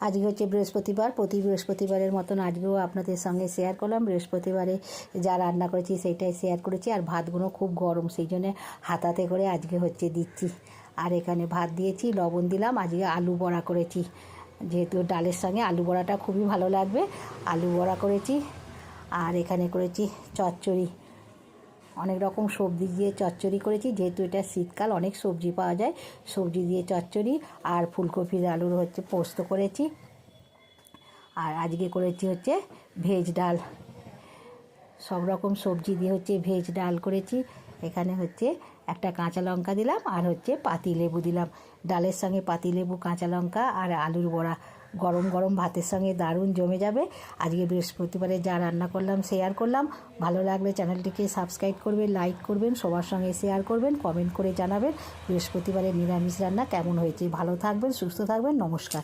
আজকে হচ্ছে বৃহস্পতিবার, প্রতি বৃহস্পতিবারের মতন আজকেও আপনাদের সঙ্গে শেয়ার করলাম। বৃহস্পতিবারে যা রান্না করেছি সেটাই শেয়ার করেছি। আর ভাতগুলো খুব গরম, সেই জন্যে হাতাতে করে আজকে হচ্ছে দিচ্ছি। আর এখানে ভাত দিয়েছি, লবণ দিলাম। আজকে আলু বড়া করেছি, যেহেতু ডালের সঙ্গে আলু বড়াটা খুবই ভালো লাগবে, আলু বড়া করেছি। আর এখানে করেছি চচ্চড়ি, অনেক রকম সবজি দিয়ে চচ্চড়ি করেছি, যেহেতু এটা শীতকাল অনেক সবজি পাওয়া যায়, সবজি দিয়ে চচ্চড়ি। আর ফুলকপির আলুর হচ্ছে পোস্ত করেছি। আর আজকে করেছি হচ্ছে ভেজ ডাল, সব রকম সবজি দিয়ে হচ্ছে ভেজ ডাল করেছি। এখানে হচ্ছে একটা কাঁচা লঙ্কা দিলাম আর হচ্ছে পাতিলেবু দিলাম। ডালের সঙ্গে পাতিলেবু, কাঁচা লঙ্কা আর আলুর বড়া গরম গরম ভাতের সঙ্গে দারুণ জমে যাবে। আজকে বৃহস্পতিবারে যা রান্না করলাম শেয়ার করলাম। ভালো লাগলে চ্যানেলটিকে সাবস্ক্রাইব করবেন, লাইক করবেন, সবার সঙ্গে শেয়ার করবেন, কমেন্ট করে জানাবেন বৃহস্পতিবারে নিরামিষ রান্না কেমন হয়েছে। ভালো থাকবেন, সুস্থ থাকবেন, নমস্কার।